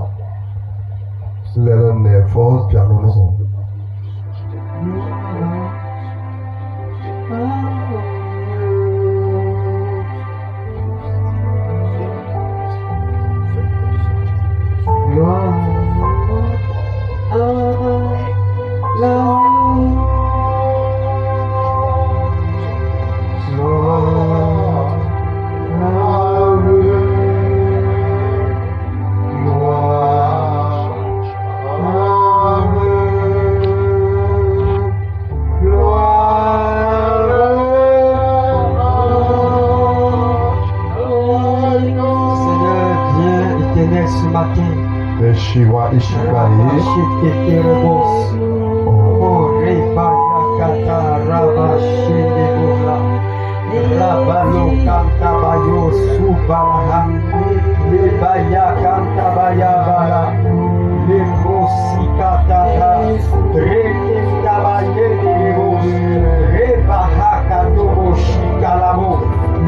Shiva Ishikaye Rabalo Kantabayo Subalaha Lebaya Kantabaya Bala Lemosikatata Rekintabaye Rebahaka Domo Shikalamo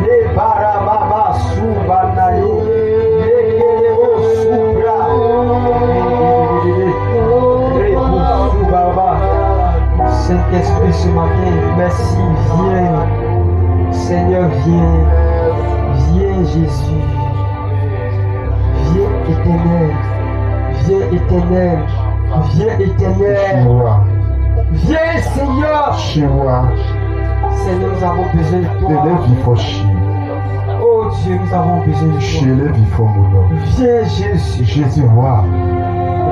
Lebarababa Subanayo Lekelemo Subra Saint-Esprit, ce matin, merci, viens. Seigneur, viens. Viens, Jésus. Viens, éternel. Viens, éternel. Viens, éternel. Viens, Seigneur. Seigneur, nous avons besoin de toi. Oh Dieu, nous avons besoin de toi. Viens, Jésus. Jésus, moi.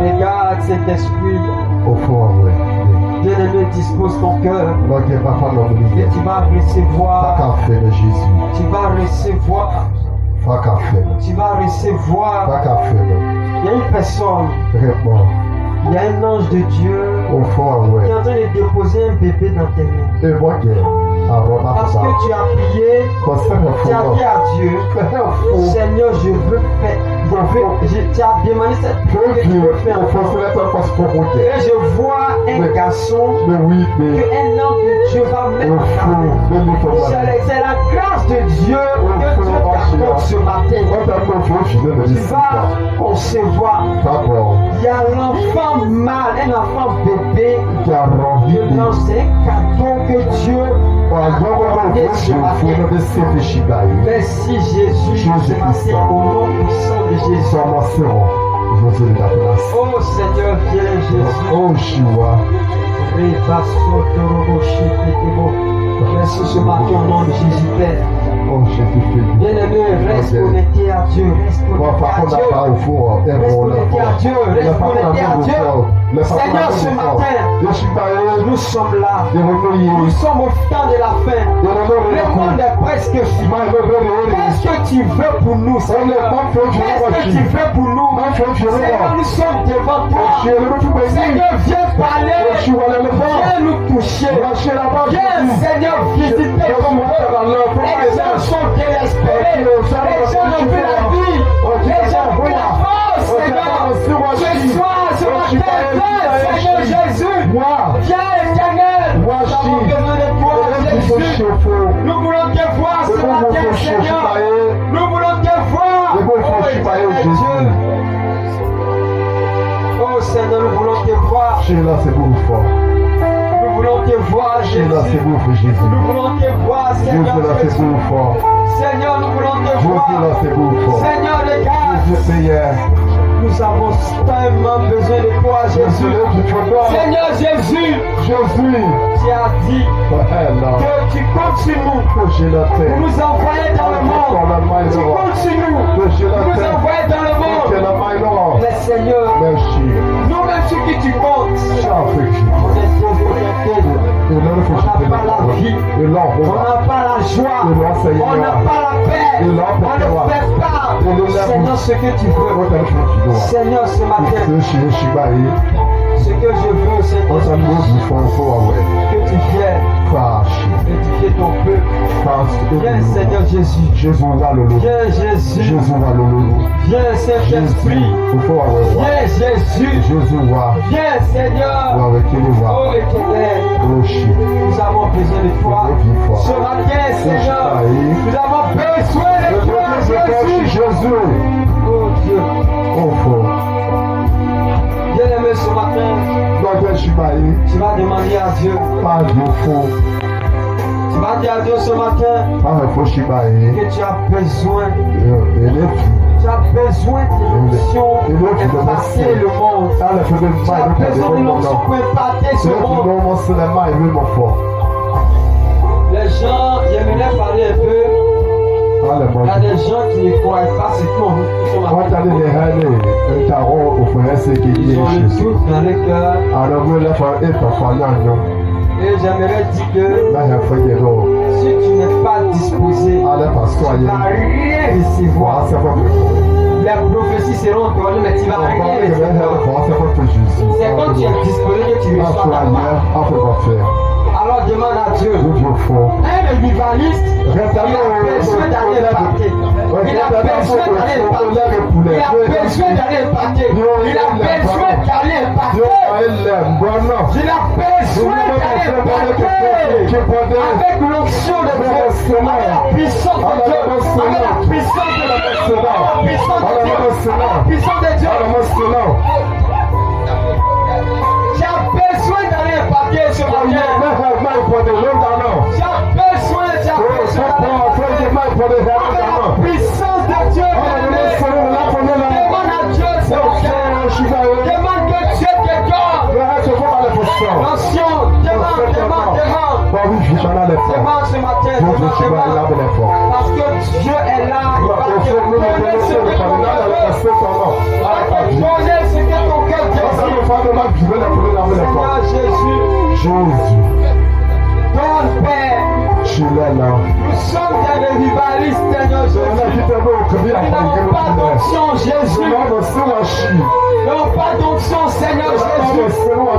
Regarde cet esprit. Au fond, Bien-aimé, dispose ton cœur. Et tu vas recevoir. Tu vas recevoir. Tu vas recevoir. Il y a une personne. Il y a un ange de Dieu qui est en train de déposer un bébé dans tes mains. Parce que tu as prié, tu as dit à Dieu, Seigneur, je veux faire. Tu as demandé cette prière que tu veux faire. Et je vois un garçon que un ange de Dieu va mettre dans ta main. C'est la grâce de Dieu que Dieu t'accorde ce matin. Tu vas concevoir. Il y a l'enfant mâle, un enfant bébé. C'est un cadeau que Dieu merci Jésus, au nom puissant de Jésus. Oh Seigneur, viens Jésus. Oh Shiva. Merci ce matin au nom de Jésus Père. Oh Jésus, bien-aimé, reste connecté à Dieu. Reste connecté à Dieu. Reste connecté à Dieu. Seigneur, ce matin, nous sommes là. Nous sommes au temps de la fin. Le monde est presque fini. Qu'est-ce que tu veux pour nous, Seigneur? Qu'est-ce que tu veux pour nous? Seigneur, nous sommes devant toi. Seigneur, viens parler. Viens nous toucher. Viens, Seigneur, visiter comme les gens sont désespérés. Les gens ont vu la vie. Les gens ont vu la force, Seigneur. Ce soir, ce matin, Seigneur Jésus, viens éternel. Nous avons besoin de toi, Jésus. Nous voulons te voir ce matin, Seigneur. Nous voulons te voir. Oh, éternel Dieu. Oh, Seigneur, nous voulons te voir. Nous voulons te voir, Jésus. Nous voulons te voir, Seigneur Jésus. Seigneur, nous voulons te voir. Seigneur, regarde. Nous avons tellement besoin de toi, Jésus. Seigneur Jésus, tu as dit que tu comptes sur nous pour nous envoyer dans le monde. Tu comptes sur nous pour nous envoyer dans le monde. Seigneur, nous-mêmes ceux qui tu comptes, on est désorientés, on n'a pas la vie, on n'a pas la joie, on n'a pas la paix, on ne fait pas, Seigneur, ce que tu veux. Seigneur, ce matin, ce que je veux, Seigneur, que tu viennes édifier ton peuple. Viens, Seigneur Jésus. Viens, Jésus. Viens, Saint-Esprit. Viens, Jésus. Viens, Seigneur. Oh, Éternel. Nous avons besoin de toi. Ce matin, Seigneur, nous avons besoin de toi, Jésus. Oh Dieu. Bien-aimé, ce matin, tu vas demander à Dieu. Tu vas dire à Dieu ce matin que tu as besoin. Tu as besoin d'une onction pour impacter le monde. Tu as besoin d'une onction pour impacter ce monde. Les gens, j'aimerais parler un peu. Il y a des gens qui ne croient pas ce qu'on veut. Ils ont le doute dans le cœur. Et j'aimerais dire que si tu n'es pas disposé, tu ne vas rien recevoir. Les prophéties seront données, mais tu ne vas rien recevoir. C'est quand tu es disposé que tu reçois ta part. Alors demande à Dieu. Un révivaliste, il a besoin d'aller impacter. Il a besoin d'aller impacter. Il a besoin d'aller impacter. Il a besoin d'aller impacter. Il a besoin d'aller impacter. Avec l'onction de Dieu, avec la puissance de Dieu, avec la puissance de Dieu, avec la puissance de Dieu, avec la puissance de Dieu. Tu as besoin d'aller impacter ce matin. Tu as besoin avec la puissance de Dieu. Demande à Dieu ce matin. Demande que Dieu te donne l'onction. Demande ce matin. Parce que Dieu est là. Il va te donner ce que ton cœur veut. Il va te donner ce que ton cœur désire. Seigneur Jésus, donne Père. Nous sommes des revivalistes, Seigneur Jésus. Nous n'avons pas d'onction, Jésus. Nous n'avons pas d'onction, Seigneur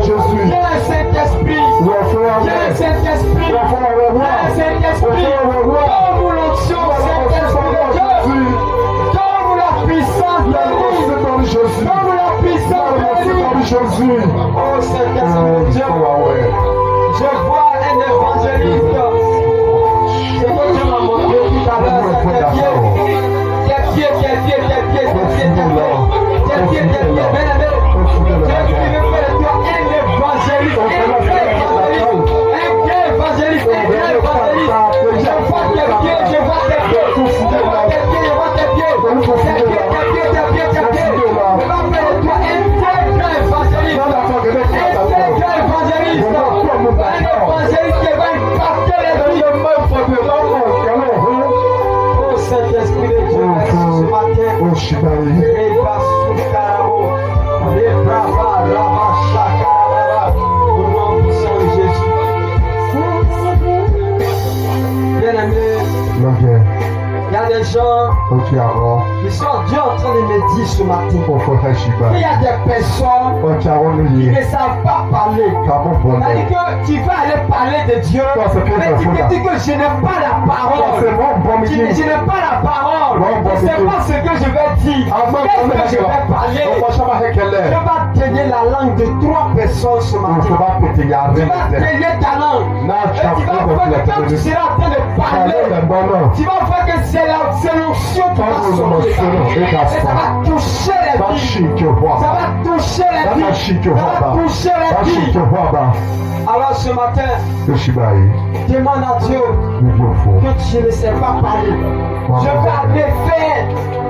Jésus. Viens, Saint-Esprit. Viens, Saint-Esprit. Viens, Saint-Esprit. Donne-nous l'onction, Saint-Esprit de Dieu. Donne-nous la puissance de lui. Donne-nous la puissance de lui. Oh, Saint-Esprit de Dieu. Je vois un évangéliste. Je veux Dieu m'a montré tout à l'heure. Tes pieds. Saint-Esprit de Dieu, ce matin, au nom puissant de Jésus. Bien-aimé, il y a des gens qui sont Dieu en train de me dire ce matin. Il y a des personnes qui ne savent pas parler. C'est-à-dire que tu vas aller parler de Dieu, mais tu te dis que je n'ai pas la parole. Je n'ai pas la parole. Je ne sais pas ce que je vais dire. Qu'est-ce que je vais parler? Je vais tenir la langue de 3 personnes ce matin. Tu vas tenir ta langue. Et tu vas voir que quand tu seras en train de parler, tu vas voir que c'est l'onction qui va sortir. Et ça va toucher les vies. Ça va toucher les vies. Ça va toucher les vies. Alors ce matin, demande à Dieu que tu ne sais pas parler. Je vais aller faire,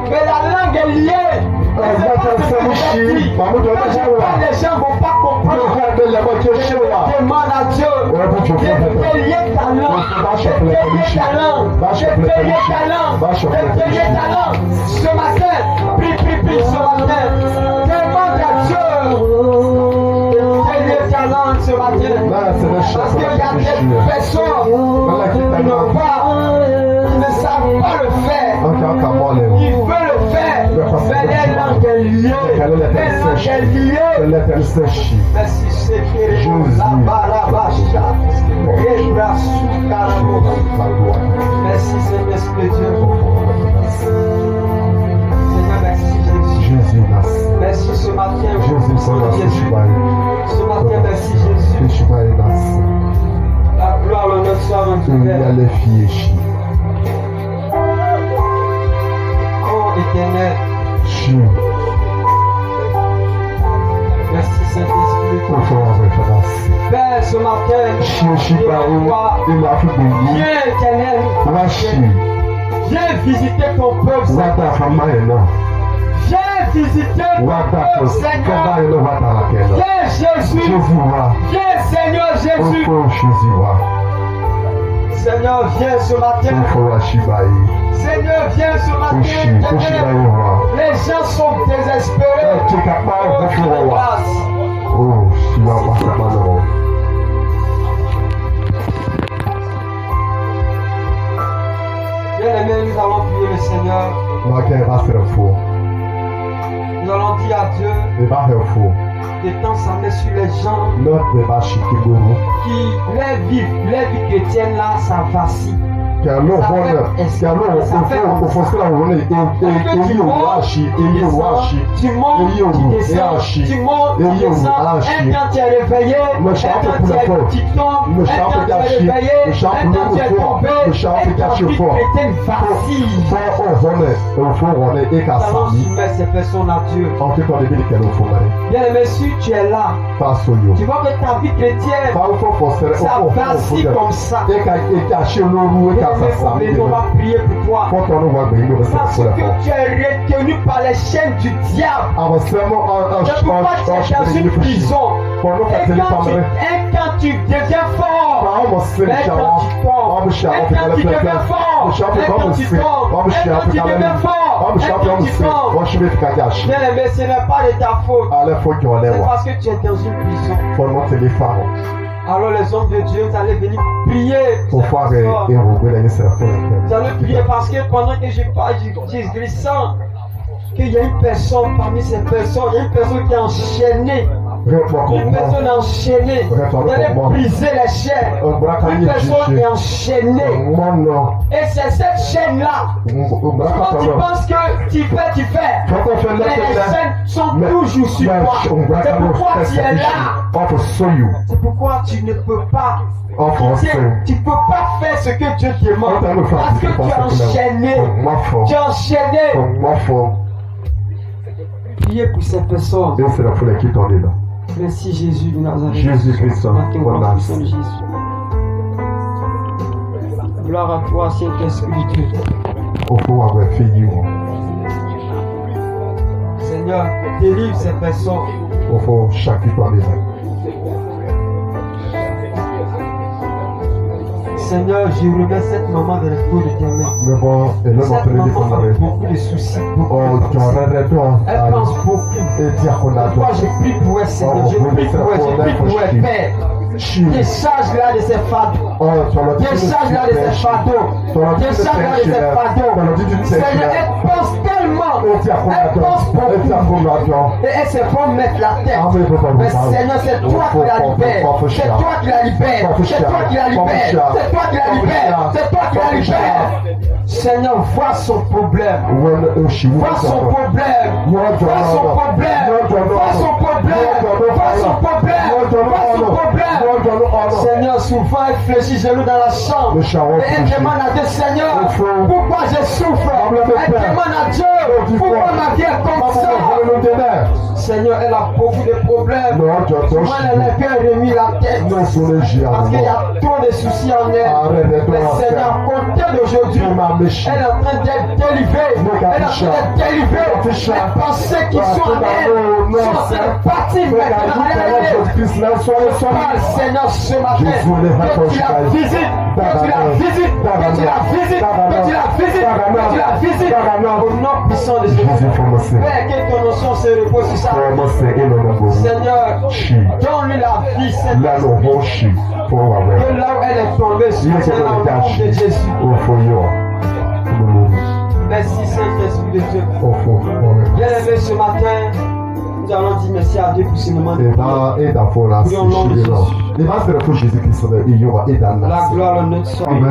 mais la langue est liée. Je ne sais pas ce que je vais dire. Quand je parle, les gens ne vont pas comprendre. Demande à Dieu de délier ta langue. De délier ta langue. De délier ta langue. De délier ta langue. Ce matin, prie ce matin. Demande Éteignez ta langue ce matin. Parce qu'il y a des personnes qui ne savent pas le faire. Ils veulent le faire. Mais les langues est liée. Les langues est liée. Merci Seigneur. Merci Saint-Esprit Dieu. Seigneur, merci Jésus. Merci ce matin. Jésus. Ce matin, merci Jésus. La gloire, l'honneur soit rendu vers. Oh Éternel. Merci Saint-Esprit. Père, ce matin, viens Éternel. Viens visiter ton peuple. Viens visiter ton peuple, Seigneur. Viens Jésus. Viens Seigneur Jésus. Seigneur, viens ce matin. Seigneur, viens ce matin. Les gens sont désespérés. Bien-aimés, nous allons prier le Seigneur. Nous allons dire à Dieu d'étendre sa main sur les gens qui, leur vie chrétienne là, ça vacille. Si tu es là, tu vois que ta vie chrétienne, ça vacille comme ça. On va prier pour toi. Parce que tu es retenu par les chaînes du diable. C'est pourquoi tu es dans une prison. Et quand tu deviens fort, quand tu tombes, et quand tu deviens fort, et quand tu tombes, et quand tu deviens fort, et quand tu tombes. Mais ce n'est pas de ta faute. C'est parce que tu es dans une prison. Alors les hommes de Dieu, vous allez venir prier. Vous allez prier parce que pendant que je parle, je ressens qu'il y a une personne parmi ces personnes, il y a une personne qui est enchaînée. Une personne enchaînée. Vous allez briser les chaînes. Une personne est enchaînée. Et c'est cette chaîne-là. Quand tu penses que tu fais. Mais les chaînes sont toujours sur toi. C'est pourquoi tu es là. C'est pourquoi tu ne peux pas. Tu ne peux pas faire ce que Dieu demande. Parce que tu es enchaîné. Tu es enchaîné. Priez pour ces personnes. Merci Jésus de Nazareth. Jésus-Christ, Jésus. Gloire à toi, Saint-Esprit de Dieu. Seigneur, délivre ces personnes. Seigneur, je remets cette maman de l'épaule éternelle. Cette maman a beaucoup de soucis. Elle pense beaucoup. Pourquoi je prie pour elle, Seigneur? Je prie pour elle, Père. Décharge-la de ses fardeaux. Décharge-la de ses fardeaux. Décharge-la de ses fardeaux. Seigneur, elle pense tellement. Elle pense beaucoup. Et elle se fait mettre la tête. Mais Seigneur, c'est toi qui la libères. C'est toi qui la libères. C'est toi qui la libères. C'est toi qui la libères. C'est toi qui la libères. Seigneur, vois son problème. Vois son problème. Vois son problème. Vois son problème. Vois son problème. Vois son problème. Seigneur, souvent elle fléchit genoux dans la chambre. Et elle demande à Dieu, Seigneur, pourquoi je souffre? Elle demande à Dieu, pourquoi ma vie est comme ça? Seigneur, elle a beaucoup de problèmes. Moi, elle a bien remis la tête. Parce qu'il y a trop de soucis en elle. Mais Seigneur, à compter d'aujourd'hui, elle est en train d'être délivrée. Elle est en train d'être délivrée. Les pensées qui sont en elle sont en train de partir maintenant. Je parle, Seigneur. Seigneur, ce matin, que tu la visites, que tu la visites, que tu la visites, que tu la visites, que tu la visites, au nom puissant de Jésus. Père, que ton notion se repose sur ça. Seigneur, donne-lui la vie, Seigneur. Que là où elle est tombée, Seigneur, dans le nom de Jésus. Merci Saint-Esprit de Dieu. Bien-aimé, ce matin, nous allons dire merci à Dieu pour ce moment de prière. La gloire à notre Seigneur.